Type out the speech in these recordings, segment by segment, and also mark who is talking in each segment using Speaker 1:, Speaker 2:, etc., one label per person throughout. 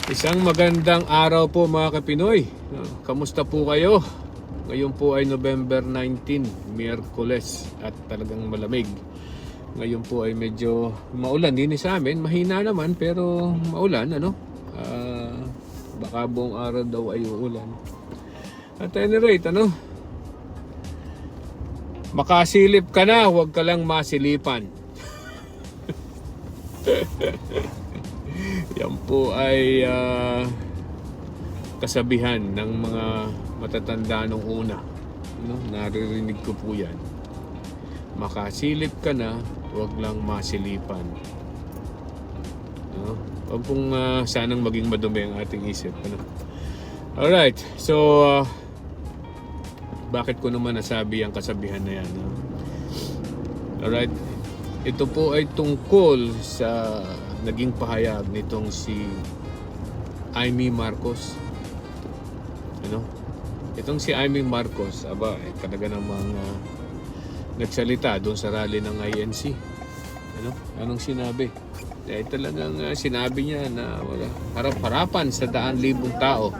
Speaker 1: Isang magandang araw po mga Kapinoy. Kamusta po kayo? Ngayon po ay November 19, Miyerkules at talagang malamig. Ngayon po ay medyo maulan din sa amin. Mahina naman pero maulan baka buong araw daw ay uulan. At any rate, makasilip ka na, huwag ka lang masilipan. Yan po ay kasabihan ng mga matatanda nung una. Naririnig ko po yan. Makasilip ka na, huwag lang masilipan. Huwag pong sanang maging madumi ang ating isip. Alright, so bakit ko naman nasabi ang kasabihan na yan? Alright, ito po ay tungkol sa naging pahayag nitong si Amy Marcos. Itong si Amy Marcos, talaga namang nagsalita doon sa rally ng INC. Anong sinabi? Talagang sinabi niya na wala harap-harapan sa 100,000 tao.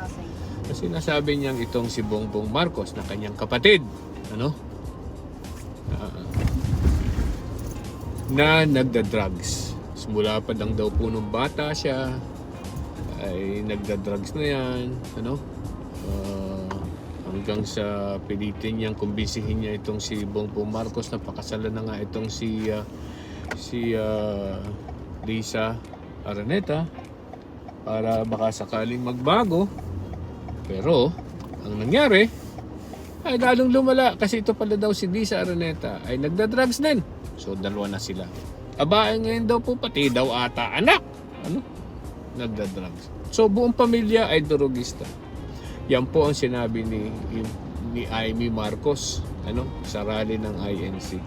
Speaker 1: Kasi nasabi niyang itong si Bongbong Marcos na kanyang kapatid, na nagda-drugs. Mula pa lang daw po nung bata siya ay nagda-drugs na yan, hanggang sa pilitin niyang kumbinsihin niya itong si Bongbong Marcos na pakasalan na nga itong si Lisa Araneta para baka sakaling magbago. Pero ang nangyari ay lalong lumala kasi ito pala daw si Lisa Araneta ay nagda-drugs din. So dalawa na sila. Ngayon daw po pati daw ata anak nagda-drugs. So buong pamilya ay drogista. Yan po ang sinabi ni Amy Marcos sa rally ng INC.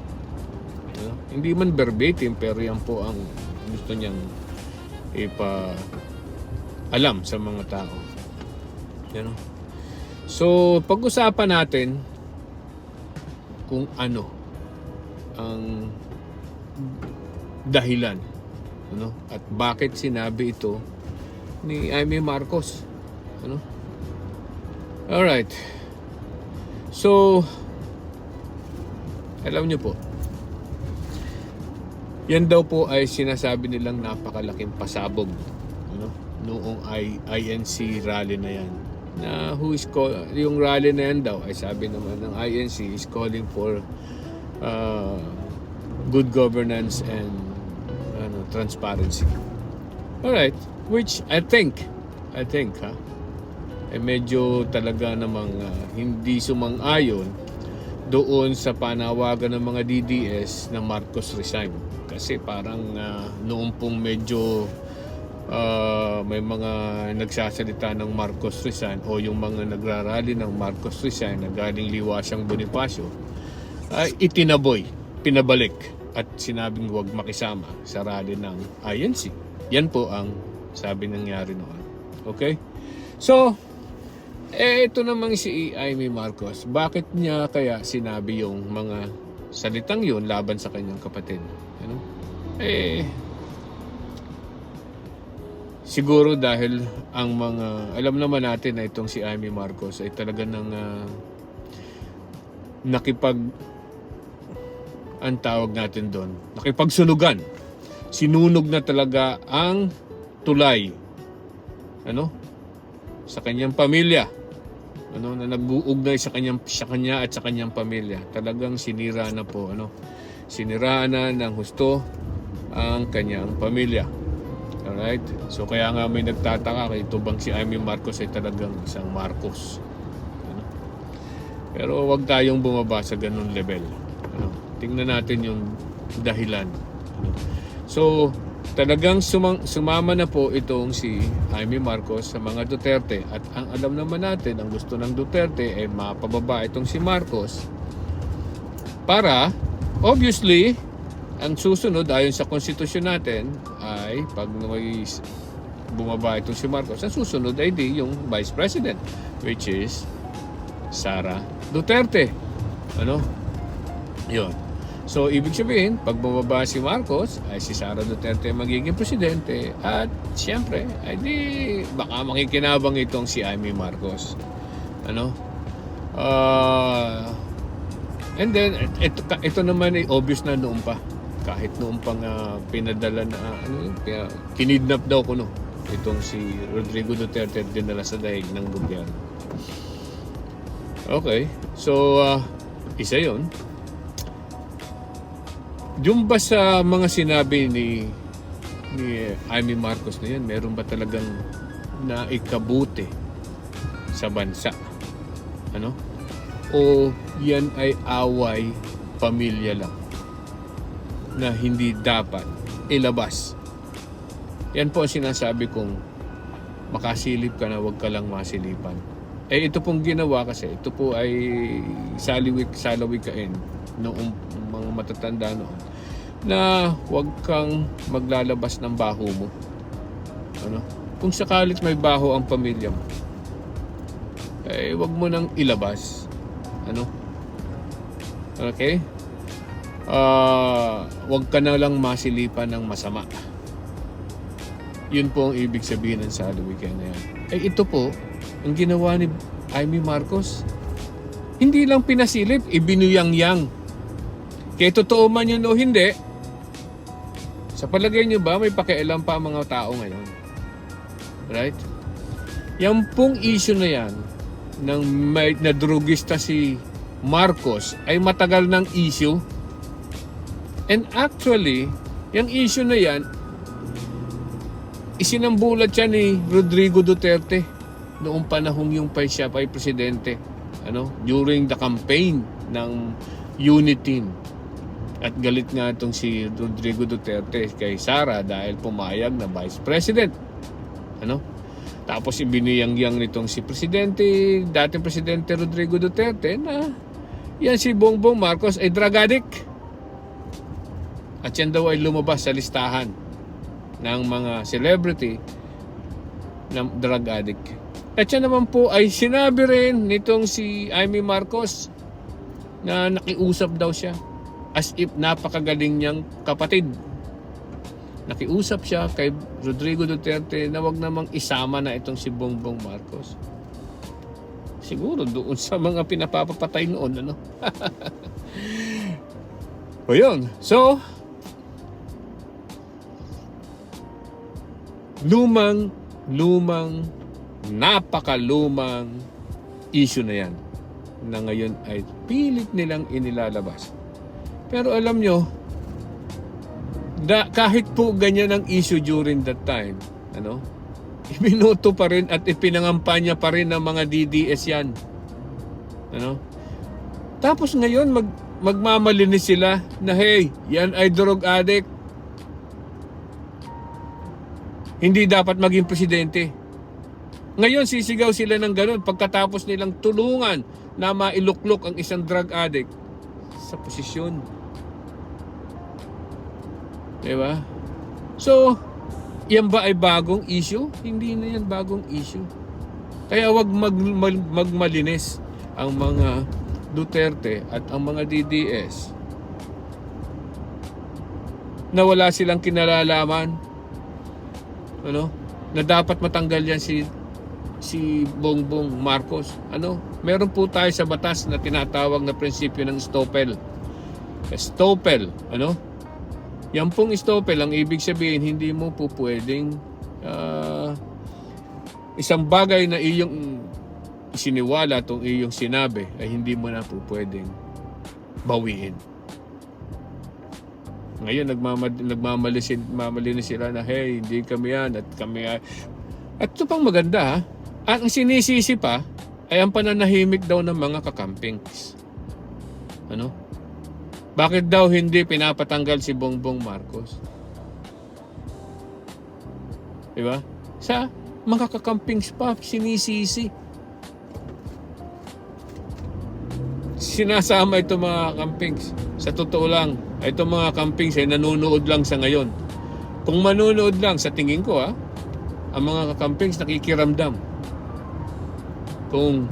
Speaker 1: Hindi man verbatim pero yan po ang gusto niyang alam sa mga tao. So pag-usapan natin kung ano ang dahilan at bakit sinabi ito ni Amy Marcos. Alright, so alam niyo po, yan daw po ay sinasabi nilang napakalaking pasabog noong INC rally na yan, na yung rally na yan daw ay sabi naman ng INC is calling for good governance and transparency. Alright, which I think medyo talaga namang hindi sumang-ayon doon sa panawagan ng mga DDS na Marcos resign. Kasi parang noong pong medyo may mga nagsasalita ng Marcos resign o yung mga nagrarally ng Marcos resign na galing Liwasyang Bonifacio ay itinaboy, pinabalik at sinabing huwag makisama sa rally ng INC. Yan po ang sabi nangyari noon. Okay? So, ito namang si Amy Marcos, bakit niya kaya sinabi yung mga salitang yun laban sa kanyang kapatid? Siguro dahil ang mga, alam naman natin na itong si Amy Marcos ay talaga nang ang tawag natin doon, nakipagsunugan. Sinunog na talaga ang tulay sa kanyang pamilya. Na nag-uugnay sa kanya at sa kanyang pamilya. Talagang sinira na po, siniraan na ng husto ang kanyang pamilya. Alright? So kaya nga may nagtataka kay ito bang si Amy Marcos ay talagang isang Marcos. Pero wag tayong bumaba sa ganun level. Tingnan natin yung dahilan. So, talagang sumama na po itong si Amy Marcos sa mga Duterte. At ang alam naman natin, ang gusto ng Duterte ay mapababa itong si Marcos para, obviously, ang susunod ayon sa konstitusyon natin ay pag may bumaba itong si Marcos, ang susunod ay yung Vice President, which is Sara Duterte. Yun. So, ibig sabihin, pag bumaba si Marcos, ay si Sara Duterte magiging presidente. At siyempre, ay di, baka makikinabang itong si Amy Marcos. Ano? And then, ito naman ay obvious na noon pa. Kahit noon pang pinadala na, kinidnap daw ko, no? Itong si Rodrigo Duterte dinala sa daig ng gobyerno. Okay, so, isa yun. Yung ba sa mga sinabi ni Amy Marcos na yan, meron ba talagang naikabuti sa bansa? Ano? O yan ay away pamilya lang na hindi dapat ilabas? Yan po ang sinasabi kong makasilip ka na huwag ka lang masilipan. Eh ito pong ginawa kasi, ito po ay salawikain noong mga matatanda noon, na huwag kang maglalabas ng baho mo. Ano? Kung sakalit may baho ang pamilya mo, eh huwag mo nang ilabas. Ano? Okay? Huwag ka na lang masilipan ng masama. Yun po ang ibig sabihin ng salawikain na yan. Eh ito po, ang ginawa ni Amy Marcos, hindi lang pinasilip, ibinuyang-yang. Kaya totoo man yun o hindi, sa palagay nyo ba may pakialam pa ang mga tao ngayon? Right? Yung pong issue na yan, ng may nadrugista si Marcos, ay matagal ng issue. And actually, yung issue na yan, isinambulat siya ni Rodrigo Duterte noong panahong yung siya pa ay presidente, ano, during the campaign ng Unity. At galit nga itong si Rodrigo Duterte kay Sara dahil pumayag na vice president. Ano? Tapos ibiniyang-yang nitong si dating presidente Rodrigo Duterte na yan si Bongbong Marcos ay drug addict. At yan daw ay lumabas sa listahan ng mga celebrity ng drug addict. At yan naman po ay sinabi rin nitong si Amy Marcos na nakiusap daw siya. As if napakagaling niyang kapatid. Nakiusap siya kay Rodrigo Duterte na wag namang isama na itong si Bongbong Marcos. Siguro doon sa mga pinapapatay noon, ano? O yun. So, napakalumang issue na yan na ngayon ay pilit nilang inilalabas. Pero alam nyo, kahit po ganyan ang issue during that time, ano, ibinuto pa rin at ipinangampanya pa rin ng mga DDS yan. Ano? Tapos ngayon, magmamalinis sila na, hey, yan ay drug addict. Hindi dapat maging presidente. Ngayon, sisigaw sila ng ganun pagkatapos nilang tulungan na mailuklok ang isang drug addict sa posisyon. Diba? So, yan ba ay bagong issue? Hindi na yan bagong issue. Kaya wag magmalinis ang mga Duterte at ang mga DDS na wala silang kinalalaman, ano, na dapat matanggal yan si Bongbong Marcos. Ano? Meron po tayo sa batas na tinatawag na prinsipyo ng estoppel. Estoppel, ano? Yan pong estoppel, ang ibig sabihin, hindi mo po pwedeng isang bagay na iyong isiniwala itong iyong sinabi ay hindi mo na po pwedeng bawiin. Ngayon, nagmamalinis sila na, hey, hindi kami yan at kami ay... At ito pang maganda, ha? Ang sinisisi pa ay ang pananahimik daw ng mga kakampings. Ano? Bakit daw hindi pinapatanggal si Bongbong Marcos? Diba? Sa mga kakampings pa, sinisisi. Sinasama ito mga campings. Sa totoo lang, ito mga campings ay nanonood lang sa ngayon. Kung manonood lang, sa tingin ko ang mga kakampings nakikiramdam kung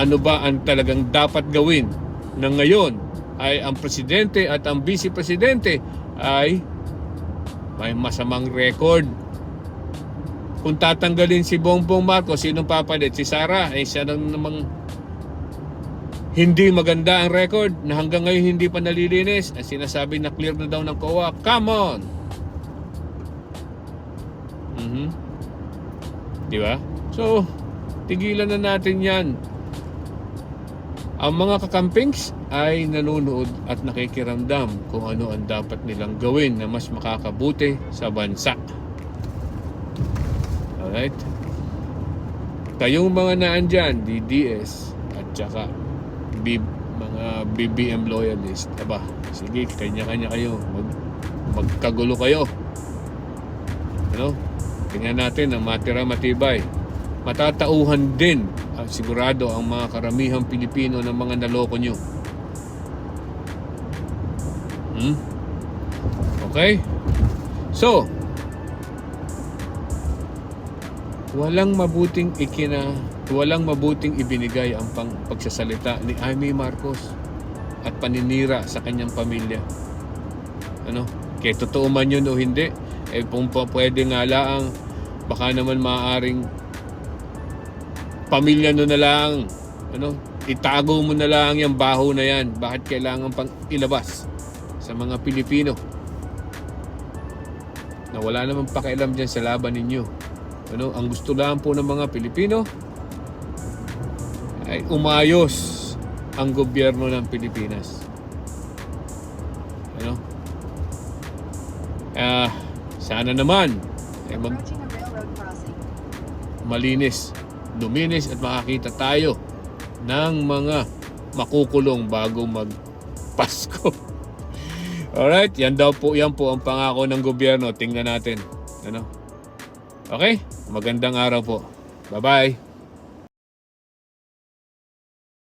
Speaker 1: ano ba ang talagang dapat gawin na ngayon ay ang presidente at ang vice presidente ay may masamang record. Kung tatanggalin si Bongbong Marcos, sinong papalit? Si Sara, ay siya nang namang hindi maganda ang record na hanggang ngayon hindi pa nalilinis. Ang sinasabi na clear na daw ng COA. Come on! Di ba? So, tigilan na natin yan. Ang mga kakampings ay nanonood at nakikiramdam kung ano ang dapat nilang gawin na mas makakabuti sa bansa. Alright? Kayong mga naan dyan, DDS at saka mga BBM loyalist, aba, sige, kanya-kanya kayo, magkagulo kayo. Ano? Tingnan natin ang matira matibay. Matatauhan din, sigurado, ang mga karamihang Pilipino ng mga naloko nyo. Okay? So, walang mabuting ibinigay ang pagsasalita ni Amy Marcos at paninira sa kanyang pamilya. Ano? Kaya totoo man yun o hindi, kung pwede nga lang, baka naman maaaring pamilya no na lang, ano? Itago mo na lang yung baho na yan. Bakit kailangan pang ilabas sa mga Pilipino na wala namang pakialam dyan sa laban ninyo? Ano, ang gusto lang po ng mga Pilipino ay umayos ang gobyerno ng Pilipinas. Ano? Sana naman malinis, luminis at makakita tayo ng mga makukulong bago mag-Pasko. Alright, yan po ang pangako ng gobyerno. Tingnan natin. Ano? Okay? Magandang araw po. Bye-bye.